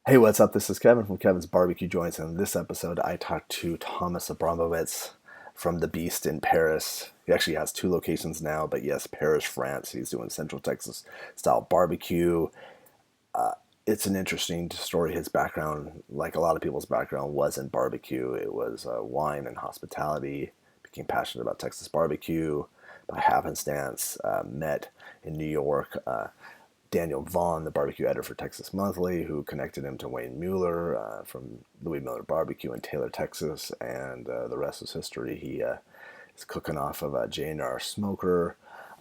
Hey, what's up? This is Kevin from Kevin's Barbecue Joints, and in this episode, I talked to Thomas Abramowicz from The Beast in Paris. He actually has two locations now, but yes, Paris, France. He's doing Central Texas style barbecue. It's an interesting story. His background, like a lot of people's background, wasn't barbecue. It was wine and hospitality. Became passionate about Texas barbecue by happenstance. Met in New York. Daniel Vaughn, the barbecue editor for Texas Monthly, who connected him to Wayne Mueller from Louis Miller Barbecue in Taylor, Texas, and the rest is history. He is cooking off of a J&R smoker,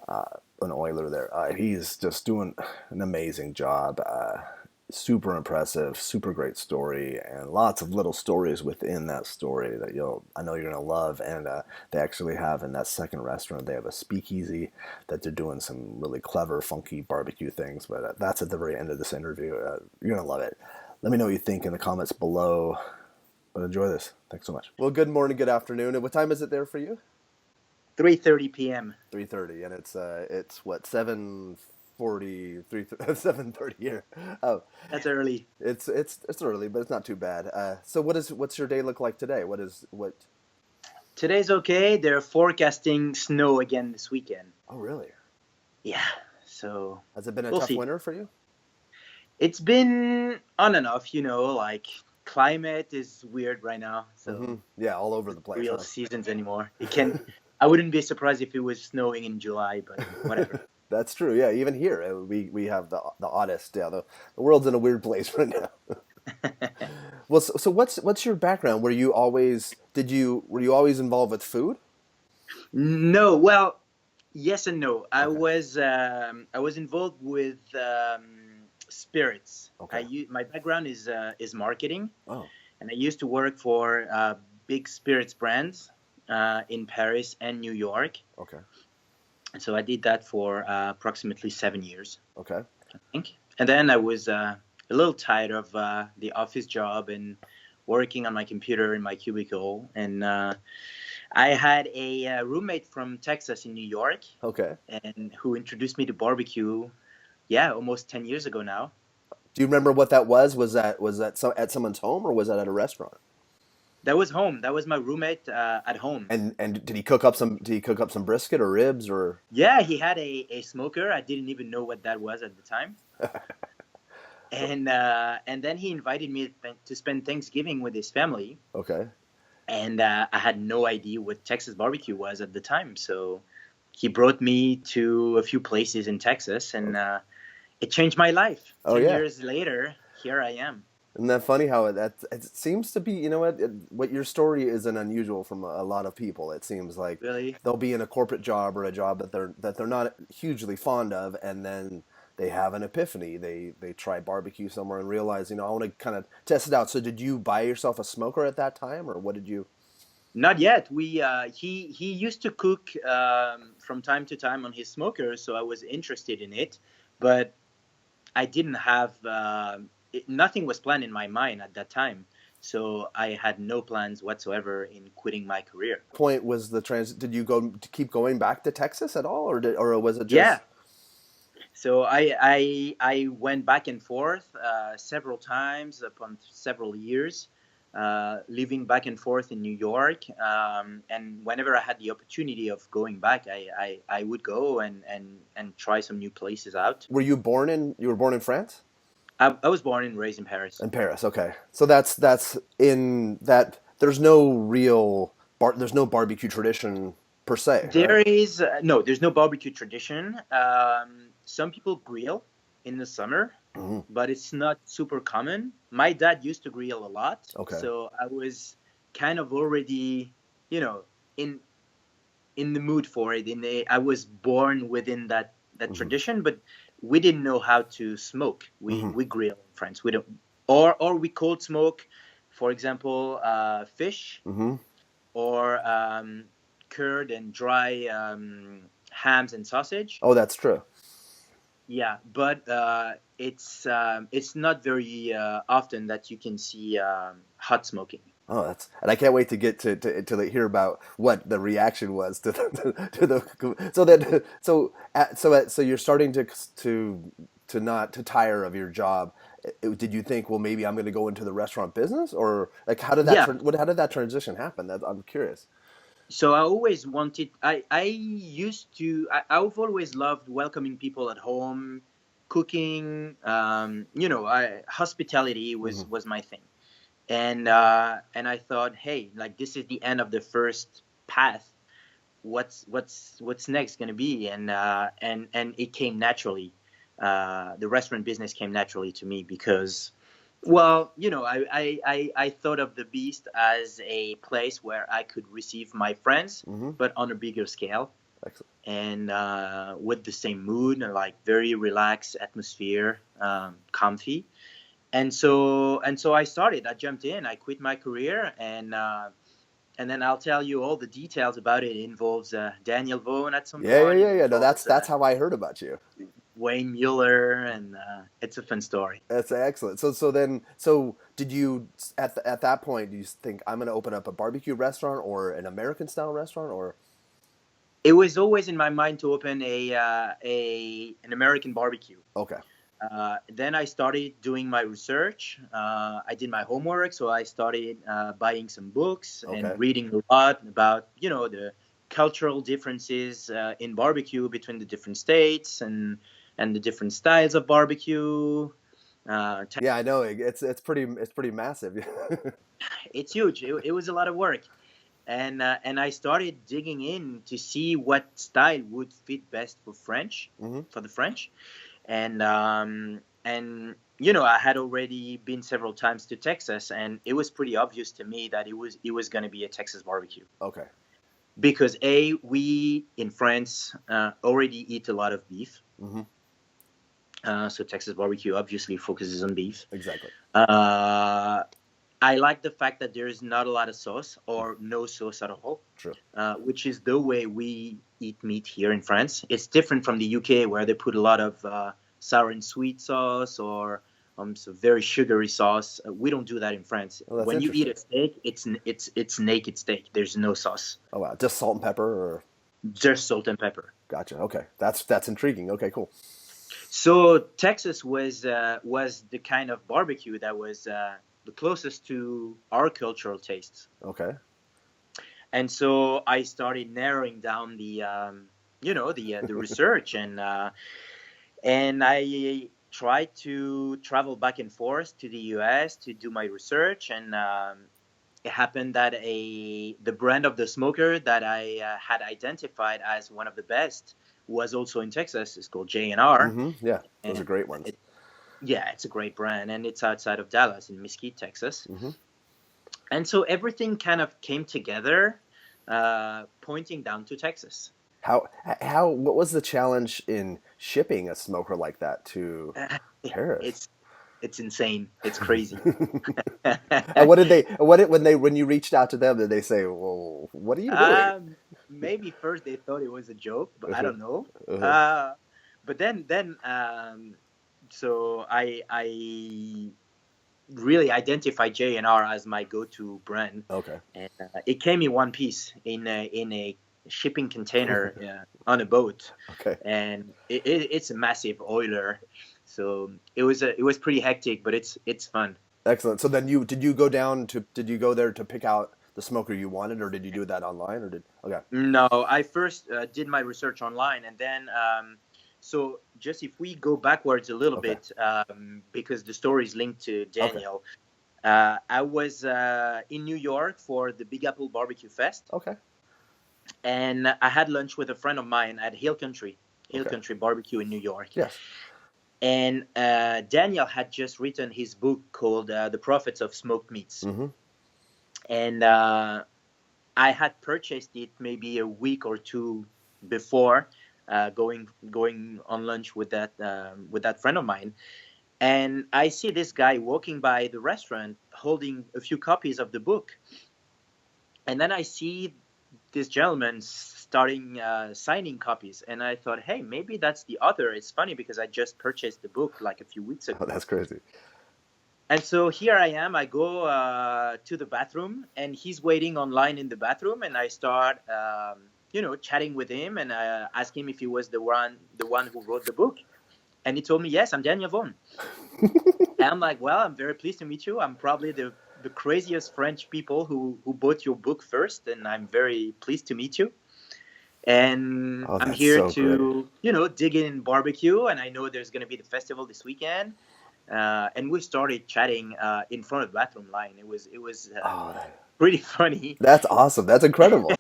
an oiler there. He's just doing an amazing job. Super impressive, super great story, and lots of little stories within that story that I know you're gonna love. And they actually have in that second restaurant, they have a speakeasy that they're doing some really clever, funky barbecue things. But that's at the very end of this interview. You're gonna love it. Let me know what you think in the comments below. But enjoy this. Thanks so much. Well, good morning, good afternoon. And what time is it there for you? 3:30 p.m. 3:30, and it's what 7:43, 7:30 here. Oh, That's early. it's early, but it's not too bad. So what's your day look like today? What? Today's okay. They're forecasting snow again this weekend. Oh, really? Yeah, so Has it been a we'll tough see. winter for you? It's been on and off, like climate is weird right now, so Yeah, all over the place, real huh? seasons anymore. I wouldn't be surprised if it was snowing in July, but whatever. That's true. Yeah, even here we have the oddest. Yeah, the world's in a weird place right now. Well, so what's your background? Were you always involved with food? No, well, yes and no. Okay. I was involved with spirits. Okay. My background is marketing. Oh. And I used to work for big spirits brands in Paris and New York. Okay. And so I did that for approximately 7 years, Okay. I think. And then I was a little tired of the office job and working on my computer in my cubicle. And I had a roommate from Texas in New York, Okay. and who introduced me to barbecue, yeah, almost 10 years ago now. Do you remember what that was? Was that at someone's home or was that at a restaurant? That was home. That was my roommate at home. And did he cook up some brisket or ribs or? Yeah, he had a smoker. I didn't even know what that was at the time. And then he invited me to spend Thanksgiving with his family. Okay. And I had no idea what Texas barbecue was at the time. So he brought me to a few places in Texas, and it changed my life. Oh, 10 yeah. years later, here I am. Isn't that funny how it seems to be, you know what your story isn't unusual from a lot of people. It seems like Really? they'll be in a corporate job or a job that they're not hugely fond of, and then they have an epiphany. They try barbecue somewhere and realize, I want to kind of test it out. So did you buy yourself a smoker at that time, or what did you? Not yet. He used to cook from time to time on his smoker, so I was interested in it, but I didn't have nothing was planned in my mind at that time. So I had no plans whatsoever in quitting my career. Point was did you keep going back to Texas at all, or was it Yeah. just? So I went back and forth several times upon several years, living back and forth in New York. And whenever I had the opportunity of going back, I would go and try some new places out. You were born in France? I was born and raised in Paris. In Paris, okay. So that's in that. There's no barbecue tradition per se, right? There is no, there's no barbecue tradition. Some people grill in the summer, Hmm. but it's not super common. My dad used to grill a lot, Okay. so I was kind of already, you know, in in the mood for it. I was born within that Hmm. tradition, but we didn't know how to smoke. We Hmm. we grill in France. We don't, or we cold smoke, for example, fish Hmm. or curd and dry hams and sausage. Oh, that's true. Yeah, but it's not very often that you can see hot smoking. Oh, and I can't wait to get to hear about what the reaction was to the so you're starting to not to tire of your job. did you think, well, maybe I'm going to go into the restaurant business, or like how did that Yeah. how did that transition happen? I'm curious. So I always wanted. I've always loved welcoming people at home, cooking. Hospitality Hmm. was my thing, and I thought, hey, like this is the end of the first path. What's next going to be? And it came naturally. The restaurant business came naturally to me because, well, I thought of the Beast as a place where I could receive my friends, Hmm. but on a bigger scale, Excellent. and with the same mood, and like very relaxed atmosphere, comfy. And so I started. I jumped in. I quit my career, and then I'll tell you all the details about it. It involves Daniel Vaughn at some Yeah, yeah, point. It yeah, yeah. No, involves that's how I heard about you. Wayne Mueller, and it's a fun story. That's excellent. So did you at that point do you think I'm going to open up a barbecue restaurant or an American style restaurant or It was always in my mind to open a an American barbecue. okay. Then I started doing my research. I did my homework, so I started buying some books and Okay. reading a lot about the cultural differences in barbecue between the different states and the different styles of barbecue. Yeah, I know. It's pretty massive. It's huge. It was a lot of work, and I started digging in to see what style would fit best Hmm. for the French, and I had already been several times to Texas, and it was pretty obvious to me that it was going to be a Texas barbecue Okay. because we in France already eat a lot of beef, Hmm. so Texas barbecue obviously focuses on beef. Exactly. Uh, I like the fact that there is not a lot of sauce or no sauce at all, True. which is the way we eat meat here in France. It's different from the UK where they put a lot of sour and sweet sauce or so very sugary sauce. We don't do that in France. Oh, that's When you eat interesting. a steak, it's naked steak. There's no sauce, Oh wow, just salt and pepper or just salt and pepper. gotcha. Okay, that's intriguing. Okay, cool. So Texas was the kind of barbecue that was the closest to our cultural tastes. Okay. And so I started narrowing down the research, and I tried to travel back and forth to the U.S. to do my research, and it happened that the brand of the smoker that I had identified as one of the best was also in Texas. It's called J&R, Hmm. Yeah, those are and great ones. yeah, it's a great brand, and it's outside of Dallas in Mesquite, Texas. Hmm. And so everything kind of came together, pointing down to Texas. What was the challenge in shipping a smoker like that to Paris? it's it's insane. It's crazy. And what did they what did when you reached out to them did they say, "Well, what are you doing?" um, Maybe first they thought it was a joke, but I Uh-huh. don't know. Uh-huh. Uh, but then so I really identified J&R as my go-to brand, Okay. and it came in one piece in a shipping container on a boat, Okay. and it's a massive oiler, so it was pretty hectic, but it's fun. Excellent. So then did you go there to pick out the smoker you wanted, or did you do that online, or did okay. No, I first did my research online, and then so just if we go backwards a little Okay. bit, because the story is linked to Okay. Daniel. I was in New York for the Big Apple Barbecue Fest, Okay. and I had lunch with a friend of mine at Hill Okay. Country Barbecue in New York. Yes. And Daniel had just written his book called The Prophets of Smoked Meats. Mm-hmm. And I had purchased it maybe a week or two before going on lunch with that friend of mine. And I see this guy walking by the restaurant holding a few copies of the book. And then I see this gentleman starting signing copies, and I thought, hey, maybe that's the author. It's funny because I just purchased the book like a few weeks Oh, ago. that's crazy. And so here I am. I go to the bathroom, and he's waiting online in the bathroom, and I start chatting with him, and ask him if he was the one who wrote the book. And he told me, yes, I'm Daniel Vaughn. I'm like, well, I'm very pleased to meet you. I'm probably the craziest French people who bought your book first, and I'm very pleased to meet you. And Oh, I'm that's here so great. to, dig in barbecue, and I know there's going to be the festival this weekend. And we started chatting in front of the bathroom line. It was Oh, pretty funny. that's awesome. That's incredible.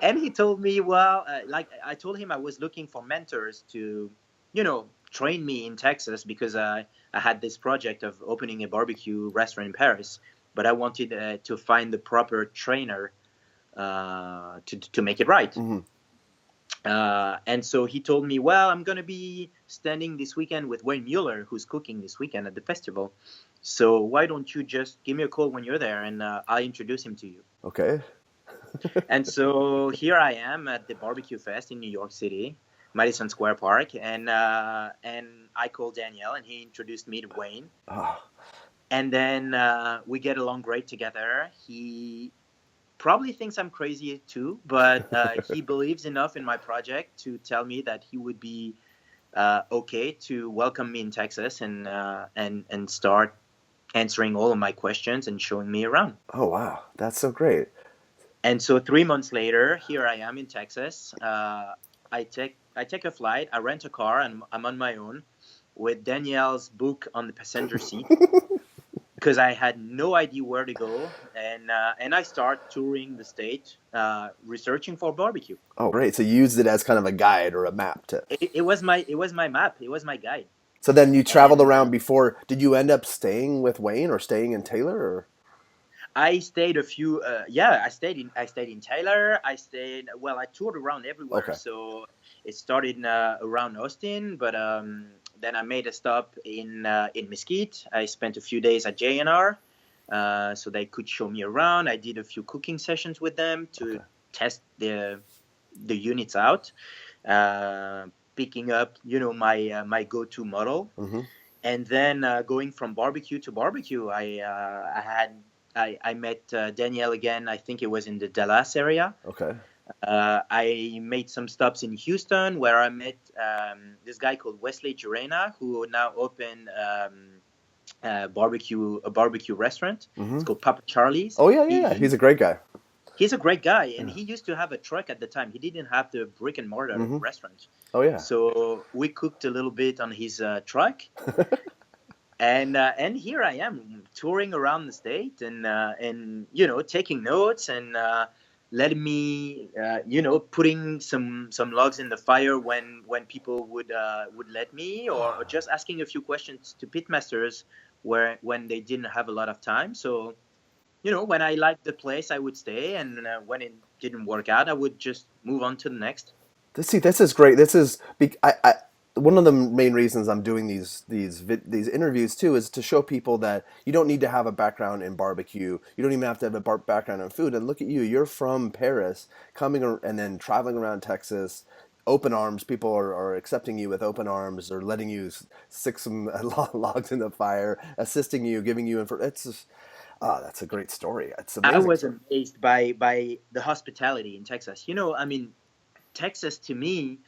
And he told me, well, like I told him I was looking for mentors to, train me in Texas because I had this project of opening a barbecue restaurant in Paris, but I wanted to find the proper trainer to make it right. Hmm. And so he told me, well, I'm going to be standing this weekend with Wayne Mueller, who's cooking this weekend at the festival. So why don't you just give me a call when you're there, and I'll introduce him to you. Okay. And so here I am at the Barbecue Fest in New York City, Madison Square Park, and I called Danielle, and he introduced me to Wayne. Oh, And then we get along great together. He probably thinks I'm crazy too, but he believes enough in my project to tell me that he would be okay to welcome me in Texas and start answering all of my questions and showing me around. oh wow. That's so great. And so 3 months later, here I am in Texas. I take a flight. I rent a car, and I'm on my own with Danielle's book on the passenger seat because I had no idea where to go, and I start touring the state, researching for barbecue. Oh, great. So you used it as kind of a guide or a map to. It was my map. It was my guide. So then you traveled And around before. Did you end up staying with Wayne or staying in Taylor or? I stayed a few. Yeah, I stayed in Taylor. I toured around everywhere. Okay. So it started around Austin, but then I made a stop in Mesquite. I spent a few days at JNR, so they could show me around. I did a few cooking sessions with them to test the units out, picking up my go-to model, Mm-hmm. and then going from barbecue to barbecue. I met Danielle again. I think it was in the Dallas area. Okay. I made some stops in Houston where I met this guy called Wesley Gerena, who now opened a barbecue restaurant. Mm-hmm. It's called Papa Charlie's. Oh yeah. He's a great guy. He's a great guy, and he used to have a truck at the time. He didn't have the brick and mortar Mm-hmm. restaurant. Oh yeah. So we cooked a little bit on his truck. And here I am touring around the state and taking notes and letting me putting some logs in the fire when people would let me, or just asking a few questions to pitmasters when they didn't have a lot of time. So when I liked the place, I would stay, and when it didn't work out, I would just move on to the next. This is great. This is one of the main reasons I'm doing these interviews too is to show people that you don't need to have a background in barbecue. You don't even have to have a background in food. And look at you, you're from Paris, and then traveling around Texas, open arms. People are accepting you with open arms, or letting you stick some logs in the fire, assisting you, giving you info. It's just, that's a great story. It's amazing. I was amazed by the hospitality in Texas. I mean, Texas to me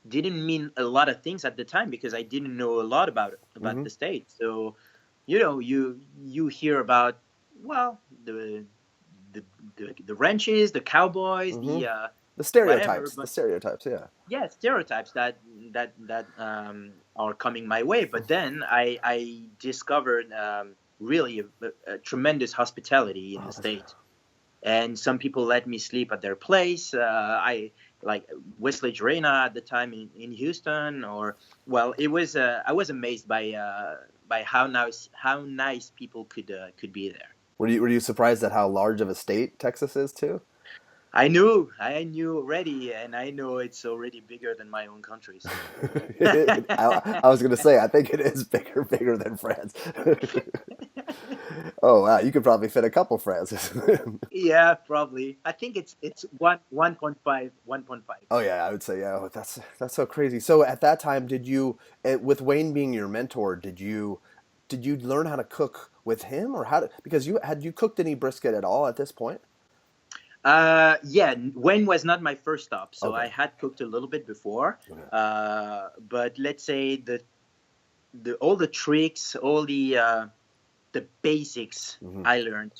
didn't mean a lot of things at the time because I didn't know a lot about Mm-hmm. the state. So, you hear about, well, the ranches, the cowboys, Mm-hmm. the The stereotypes. whatever, The but stereotypes. Yeah. yeah, stereotypes that are coming my way. But then I discovered really a tremendous hospitality in the state. And some people let me sleep at their place. I like Wesley Gerena at the time in Houston, it was. I was amazed by how nice people could be there. Were you surprised at how large of a state Texas is too? I knew already, and I know it's already bigger than my own country. So. I was going to say, I think it is bigger than France. Oh wow, you could probably fit a couple Frances. Yeah, probably. I think it's 1.5. Oh yeah, I would say yeah. Oh, that's so crazy. So at that time, with Wayne being your mentor, did you learn how to cook with him, or because you cooked any brisket at all at this point? Yeah, Wayne was not my first stop, so Okay. I had cooked a little bit before. Okay. But let's say all the tricks, all the basics Hmm. I learned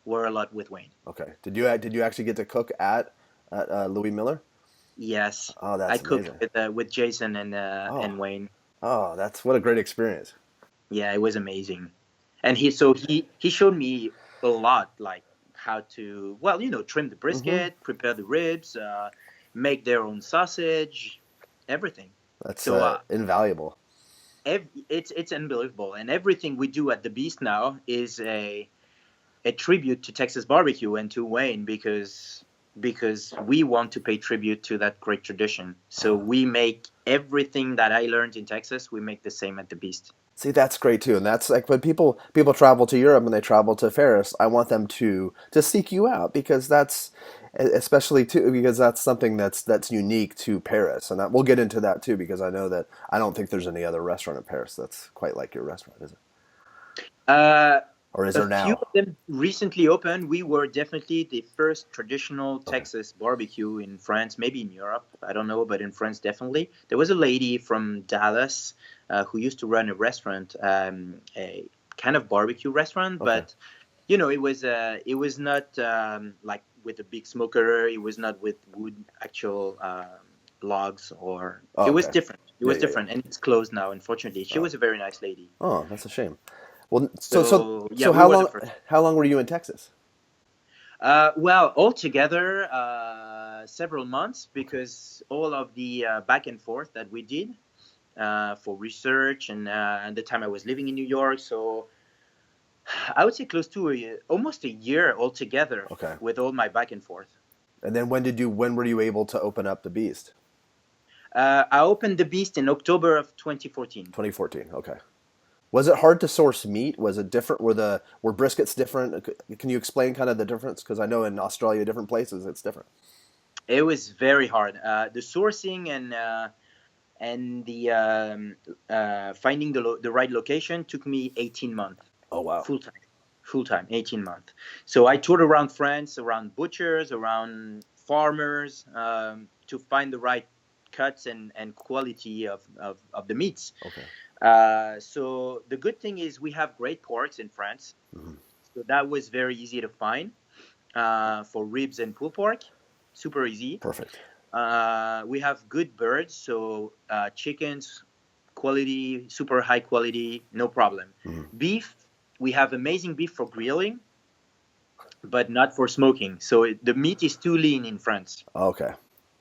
were a lot with Wayne. Okay. Did you actually get to cook at Louis Miller? Yes, Oh, I that's cooked amazing. with Jason Oh, and Wayne. oh, that's what a great experience. Yeah, it was amazing. And he showed me a lot, like how to, well, trim the Hmm. brisket, prepare the ribs, make their own sausage, everything. That's So invaluable. it's unbelievable, and everything we do at the Beast now is a tribute to Texas barbecue and to Wayne, because we want to pay tribute to that great tradition. So Oh. we make everything that I learned in Texas, we make the same at the Beast. See, that's great too, and that's like when people travel to Europe and they travel to Ferris. I want them to seek you out because that's especially too because that's something that's unique to Paris, and that we'll get into that too because I know that I don't think there's any other restaurant in Paris that's quite like your restaurant, is it? Uh, Or is a there few now? of them recently opened. We were definitely the first traditional Okay, Texas barbecue in France, maybe in Europe. I don't know, but in France, definitely. There was a lady from Dallas who used to run a restaurant, a kind of barbecue restaurant, okay. but it was not like with a big smoker. It was not with wood, actual logs, or Oh, it was okay. different. It Yeah, was yeah, yeah. different, and it's closed now. Unfortunately, she Oh, was a very nice lady. oh, that's a shame. Well, so so So yeah, so we how were the long first. how long were you in Texas? Well, altogether, several months, Okay. because all of the back and forth that we did for research and the time I was living in New York. So I would say close to almost a year altogether Okay. with all my back and forth. And then when were you able to open up the Beast? I opened the Beast in October of 2014. 2014. Okay. Was it hard to source meat? Was it different? Were briskets different? Can you explain kind of the difference? Because I know in Australia, different places, it's different. It was very hard. The sourcing and the finding the right location took me 18 months Oh wow. full time, 18 months. So I toured around France, around butchers, around farmers, to find the right cuts and quality of the meats. Okay. So the good thing is we have great porks in France, Hmm. so that was very easy to find for ribs and pulled pork, super easy. Perfect. We have good birds, so chickens, quality, super high quality, no problem. Hmm. Beef, we have amazing beef for grilling, but not for smoking. So the meat is too lean in France. Okay.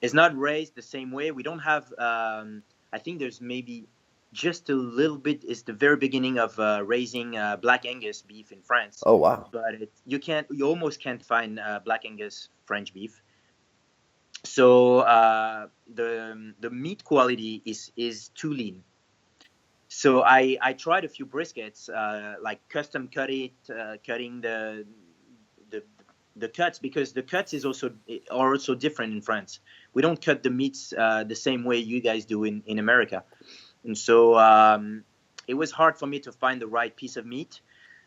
It's not raised the same way. We don't have. I think there's maybe just a little bit. It's the very beginning of raising Black Angus beef in France, Oh wow. but you can't. You almost can't find Black Angus French beef. So the meat quality is too lean. So I tried a few briskets, like custom cutting the the cuts, because the cuts are also different in France. We don't cut the meats the same way you guys do in America, and so it was hard for me to find the right piece of meat.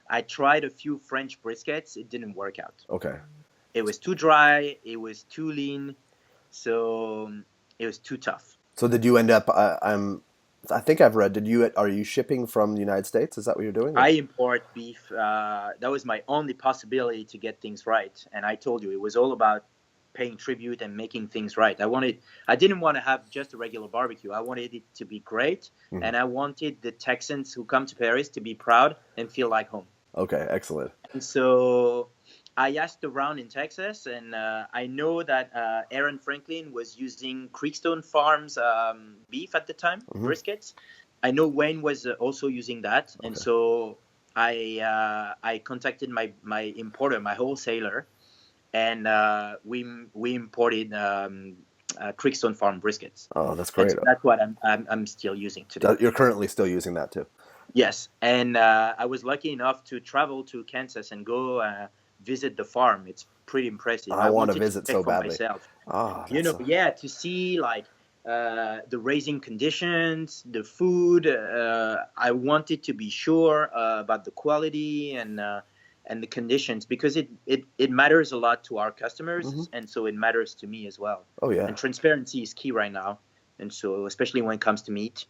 I tried a few French briskets. It didn't work out. Okay. It was too dry. It was too lean. So it was too tough. So did you end up? I think I've read. Are you shipping from the United States? Is that what you're doing? I Or? import beef. That was my only possibility to get things right. And I told you it was all about paying tribute and making things right. I didn't want to have just a regular barbecue. I wanted it to be great, Mhm. and I wanted the Texans who come to Paris to be proud and feel like home. Okay. Excellent. And so I asked around in Texas, and I know that Aaron Franklin was using Creekstone Farms beef at the time, Hmm. briskets. I know Wayne was also using that, and Okay. so I contacted my importer, my wholesaler, and we imported Creekstone Farm briskets, Oh, that's and great. so that's what I'm still using today. You're currently still using that too. Yes, and I was lucky enough to travel to Kansas and go visit the farm. It's pretty impressive. I I want to wanted to visit check so for badly. myself. Ah, that's so. Yeah, to see like the raising conditions, the food. I wanted to be sure about the quality and the conditions, because it matters a lot to our Hmm. customers, and so it matters to me as well. Oh And yeah. transparency is key right now, and so especially when it comes to meat.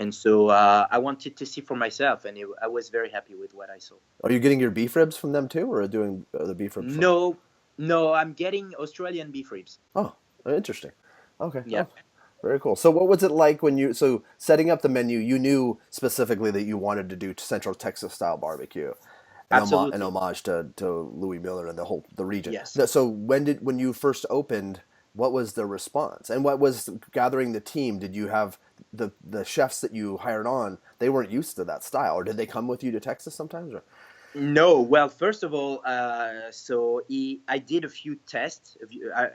And so I wanted to see for myself, and I was very happy with what I saw. Are you getting your beef ribs from them too, or doing the beef ribs from? No, no, I'm getting Australian beef ribs. Oh, interesting. Okay. Yeah, Oh, very cool. So what was it like when so setting up the menu, you knew specifically that you wanted to do Central Texas style barbecue, an absolutely. homage to Louis Mueller and the region. Yes. So when you first opened, what was the response? And what was gathering the team? Did you have the chefs that you hired on, they weren't used to that style, or did they come with you to Texas sometimes? Or No, well, first of all, I did a few tests.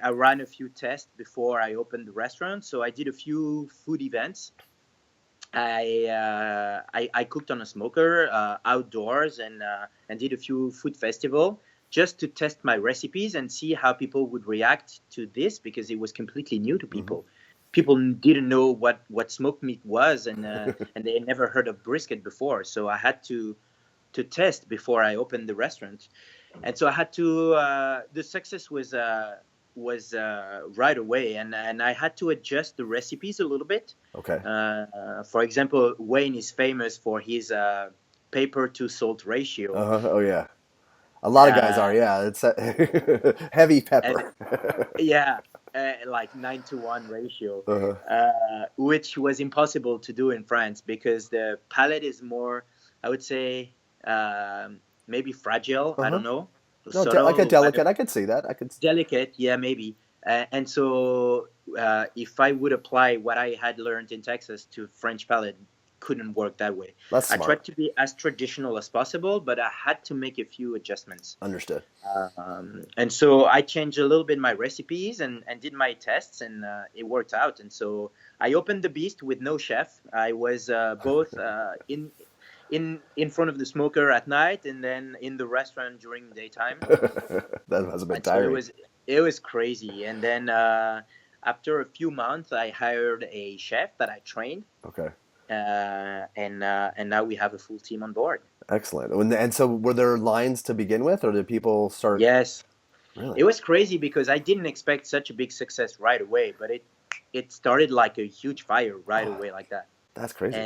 I ran a few tests before I opened the restaurant. So I did a few food events. I cooked on a smoker outdoors and did a few food festival just to test my recipes and see how people would react to this because it was completely new to mm-hmm. people. People didn't know what smoked meat was, and they had never heard of brisket before. So I had to test before I opened the restaurant, and so I had to. The success was right away, and I had to adjust the recipes a little bit. Okay. For example, Wayne is famous for his pepper to salt ratio. Oh yeah. A lot of guys are. Uh, Yeah. It's heavy and pepper. yeah, like 9-to-1 ratio, uh-huh. which was impossible to do in France because the palate is more, I would say, maybe fragile. I Uh-huh. don't know, No, like a subtle. I don't, delicate. I could see that. I could. delicate, yeah, maybe. And so, if I would apply what I had learned in Texas to French palate, couldn't work that way. That's I smart. tried to be as traditional as possible, but I had to make a few adjustments. Understood. And so I changed a little bit my recipes and did my tests, and it worked out. And so I opened the Beast with no chef. I was both in front of the smoker at night and then in the restaurant during daytime. That must have been And so tiring. it was crazy. And then after a few months, I hired a chef that I trained, Okay. and now we have a full team on board. Excellent. And so were there lines to begin with, or did people start? Yes, Really? it was crazy because I didn't expect such a big success right away, but it started like a huge fire right Oh, away like that. that's crazy.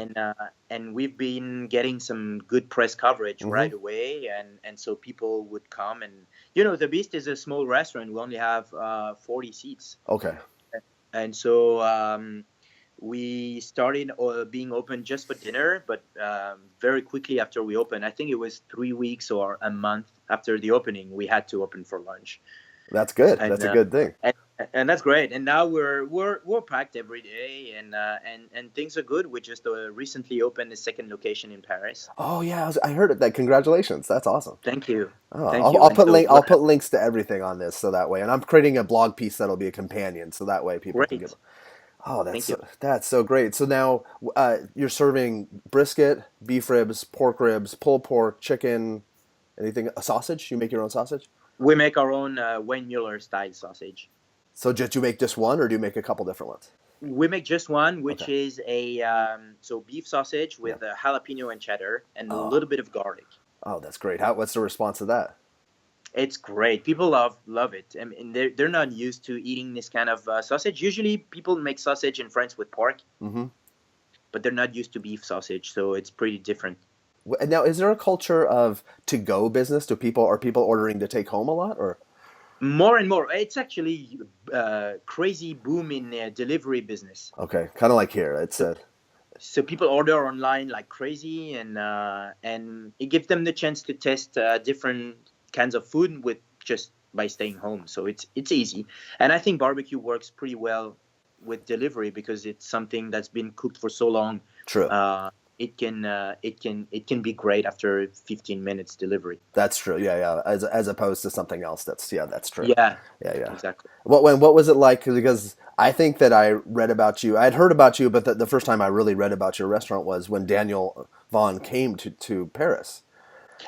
And we've been getting some good press coverage Mm-hmm. right away, and so people would come, and the Beast is a small restaurant. We only have 40 seats, Okay. and so we started being open just for dinner, but very quickly after we opened, I think it was 3 weeks or a month after the opening, we had to open for lunch. That's good. and That's a good thing. and, and that's great. And now we're packed every day, and things are good. We just recently opened a second location in Paris. Oh yeah, I heard it. That congratulations. That's awesome. Thank you, Oh, thank I'll, you. I'll And put so link. I'll we're put links to everything on this, so that way. And I'm creating a blog piece that'll be a companion, so that way people can give. great. Oh, Thank you. that's so great. So now you're serving brisket, beef ribs, pork ribs, pulled pork, chicken, anything. A sausage? You make your own sausage? We make our own Wayne Mueller style sausage. So did you make just one, or do you make a couple different ones? We make just one, which Okay. is a so beef sausage Yeah. with jalapeno and cheddar and a Oh, little bit of garlic. oh, that's great. What's the response to that? It's great. People love it. I mean, they're not used to eating this kind of sausage. Usually, people make sausage in France with pork, Mm-hmm. but they're not used to beef sausage, so it's pretty different. Now, is there a culture of to-go business? Are people ordering to take home a lot, or? More and more, it's actually crazy boom in delivery business. Okay, kind of like here. It's So, so people order online like crazy, and it gives them the chance to test different kinds of food with just by staying home. So it's easy, and I think barbecue works pretty well with delivery because it's something that's been cooked for so long. true. It can be great after 15 minutes delivery. That's true. Yeah, yeah. As opposed to something else. That's true. Yeah, Yeah, yeah. exactly. What was it like? Because I think that I read about you. I'd heard about you, but the first time I really read about your restaurant was when Daniel Vaughn came to Paris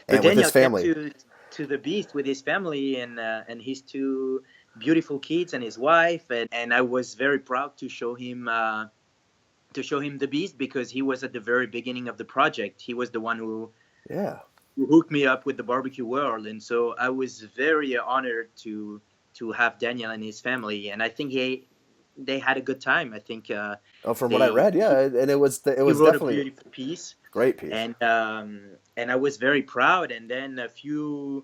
But and with his Daniel came family. to the Beast with his family and his two beautiful kids and his wife, and I was very proud to show him the Beast because he was at the very beginning of the project. He was the one Yeah. who hooked me up with the barbecue world, and so I was very honored to have Daniel and his family. And I think they had a good time. I think Oh, from what I they read, yeah, and it he was wrote a definitely beautiful piece, great piece. and I was very proud. And then a few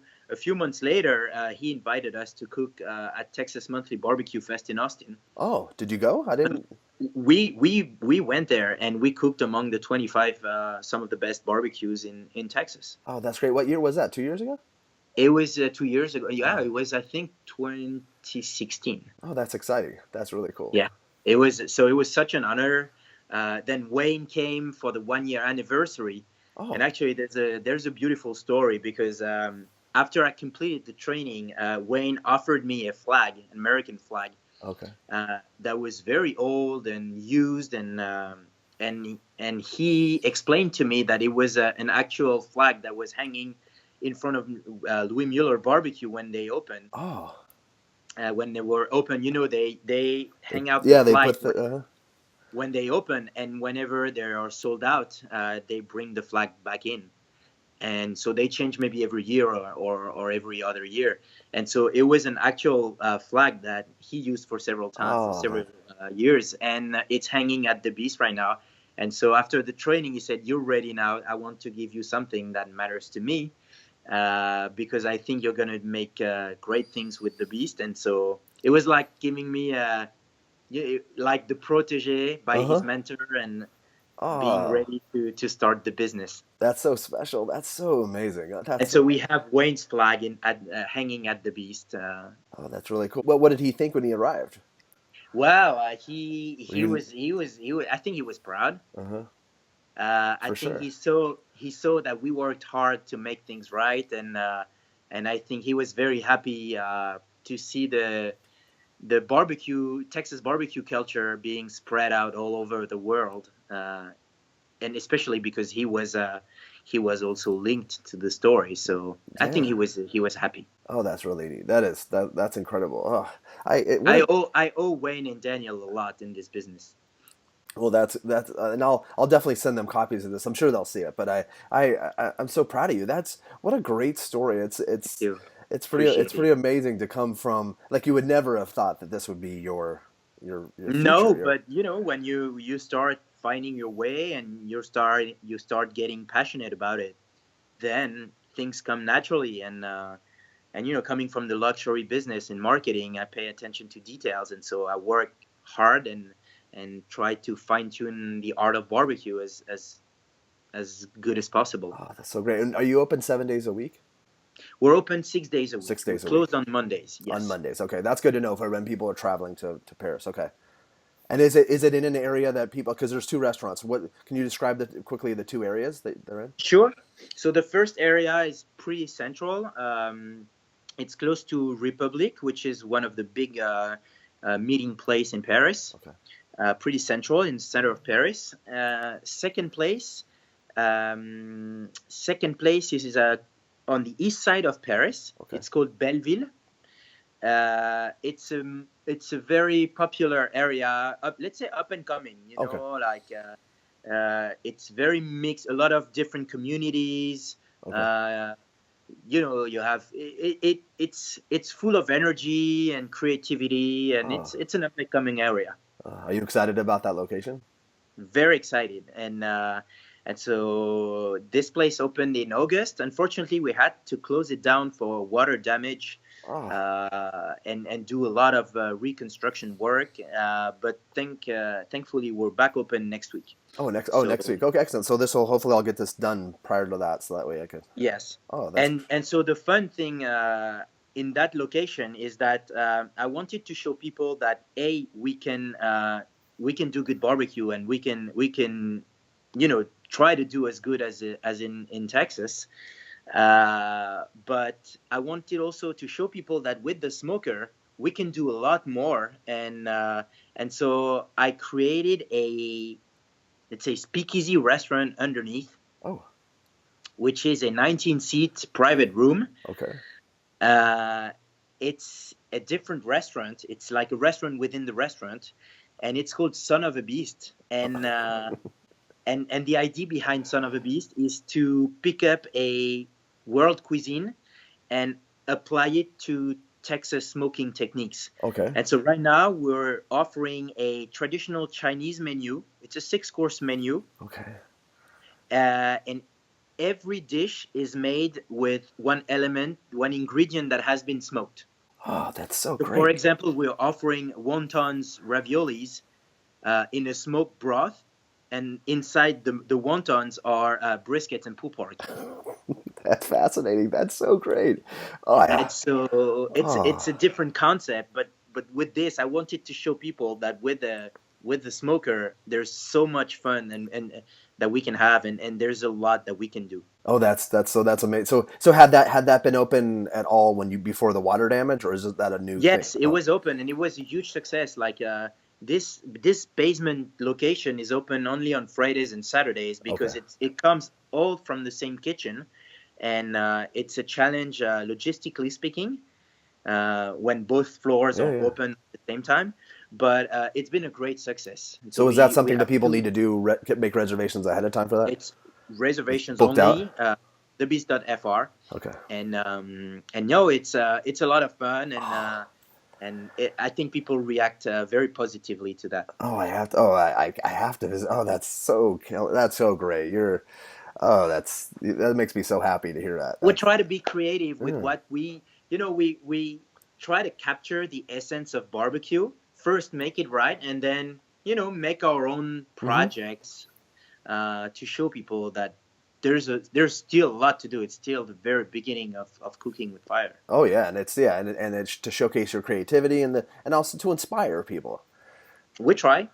months later, he invited us to cook at Texas Monthly Barbecue Fest in Austin. Oh, did you go? I didn't. We went there and we cooked among the 25 some of the best barbecues in Texas. Oh, that's great. What year was that? 2 years ago? It was 2 years ago. Yeah, Oh, it was I think 2016. oh, that's exciting. That's really cool. Yeah, it was. So it was such an honor. Then Wayne came for the 1 year anniversary, and Oh, actually there's a beautiful story because after I completed the training, Wayne offered me a flag, an American flag, okay. that was very old and used, and he explained to me that it was an actual flag that was hanging in front of Louis Mueller barbecue when they opened. Oh, When they were open, they hang out the yeah, they flag put the. when they open, and whenever they are sold out, they bring the flag back in. And so they change maybe every year or every other year. And so it was an actual flag that he used for several Oh, years, and it's hanging at the beast right now. And so after the training, he said, "You're ready now. I want to give you something that matters to me, because I think you're gonna make great things with the beast." And so it was like giving me like the protege by uh his huh. mentor, and being Oh, ready to start the business. that's so special. That's so amazing. And That's so we have Wayne's flag hanging at the beast. oh, that's really cool. What did he think when he arrived? Well, Were he you? was he was. I think he was proud. Uh huh. I For think sure. he saw that we worked hard to make things right, and I think he was very happy to see the barbecue Texas barbecue culture being spread out all over the world, and especially because he was also linked to the story. So I think Yeah. he was happy. Oh, that's really neat. That's incredible. Oh, what a I owe Wayne and Daniel a lot in this business. well, that's and I'll definitely send them copies of this. I'm sure they'll see it. But I'm so proud of you. That's what a great story. Thank you. It's Appreciate it. pretty amazing to come from like you would never have thought that this would be your No, future. Your but when you start finding your way and you start getting passionate about it, then things come naturally. And coming from the luxury business in marketing, I pay attention to details, and so I work hard and try to fine tune the art of barbecue as good as possible. oh, that's so great. And are you open 7 days a week? We're open 6 days a week. Six We're days a week closed on Mondays. on Yes. Mondays. Okay, that's good to know for when people are traveling to Paris. Okay. And is it in an area that people because there's two restaurants. What can you describe quickly the two areas that they're in? Sure. So the first area is pretty central. It's close to Republic, which is one of the big meeting place in Paris. Okay. Pretty central in the center of Paris. Second place is on the east side of Paris. Okay. It's called Belleville. It's a very popular area. Let's say up and coming. Okay. It's very mixed. A lot of different communities. Okay. You have it's full of energy and creativity, and Oh, it's an up and coming area. are you excited about that location? Very excited, and so this place opened in August. Unfortunately, we had to close it down for water damage, Oh, and do a lot of reconstruction work. But thankfully, we're back open next week. So next week. Okay, excellent. So this will hopefully I'll get this done prior to that, so that way I could. yes, Oh, that's and so the fun thing in that location is that I wanted to show people that we can do good barbecue, and we can try to do as good as in Texas. But I wanted also to show people that with the smoker we can do a lot more, and so I created a, let's say, speakeasy restaurant underneath, oh, which is a 19-seat private room. okay. It's a different restaurant. It's like a restaurant within the restaurant, and it's called Son of a Beast. And the idea behind Son of a Beast is to pick up a world cuisine and apply it to Texas smoking techniques. Okay. And so right now we're offering a traditional Chinese menu. It's a 6-course menu, Okay. and every dish is made with one element, one ingredient that has been smoked. Oh, that's so So, for great. example, we're offering wontons raviolis in a smoked broth, and inside the wontons are briskets and pulled pork. That's fascinating. That's so great. Oh yeah. And so it's Oh. a different concept, but with this, I wanted to show people that with the smoker, there's so much fun and that we can have, and there's a lot that we can do. Oh, that's amazing. So had that been open at all when you before the water damage, or is that a new thing? Yes, it Oh, was open and it was a huge success. Like this basement location is open only on Fridays and Saturdays okay. because it comes all from the same kitchen, and it's a challenge logistically speaking when both floors Yeah, are yeah. open at the same time. But it's been a great success. So So is that we something that have people need two. to do? Make reservations ahead of time for that? It's Just reservations booked out. only. TheBeast.fr. Okay. And no, it's a lot of fun and I think people react very positively to that. Oh, I have to. Oh, I have to visit. Oh, that's so great. Oh, that makes me so happy to hear that. We That's try to be creative with yeah. what we try to capture the essence of barbecue. First, make it right, and then make our own Hmm. projects to show people that there's still a lot to do. It's still the very beginning of cooking with fire. Oh yeah, and it's to showcase your creativity and also to inspire people. We try.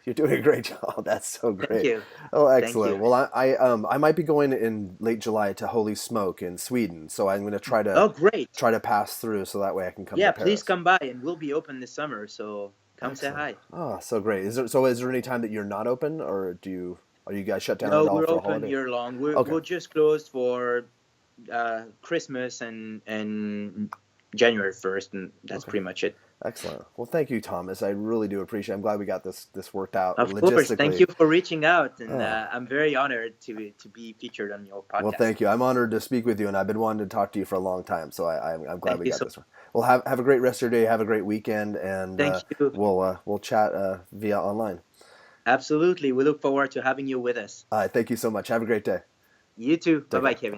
You're doing a great job. That's so Thank great. you. Oh, Thank excellent. you. Well, I might be going in late July to Holy Smoke in Sweden, so I'm going to Oh, great. try to pass through so that way I can come to Yeah, please Paris. come by, and we'll be open this summer. So come say Excellent. hi. Oh, so great. Is there any time that you're not open, or are you guys shut down at No, all we're for a open holiday? year long. Okay. We're just closed for Christmas and January 1st, and that's Okay. pretty much it. Excellent. Well, thank you, Thomas. I really do appreciate it. I'm glad we got this worked out Of course, thank you logistically. for reaching out, and Oh, I'm very honored to be featured on your well, podcast. thank you. I'm honored to speak with you, and I've been wanting to talk to you for a long time. So I'm glad Thank we you got so. this one. Well, have a great rest of your day. Have a great weekend, and Thank you. we'll chat via online. Absolutely, we look forward to having you with us. All right. Thank you so much. Have a great day. You too. Bye Take bye, care. Kevin. Bye.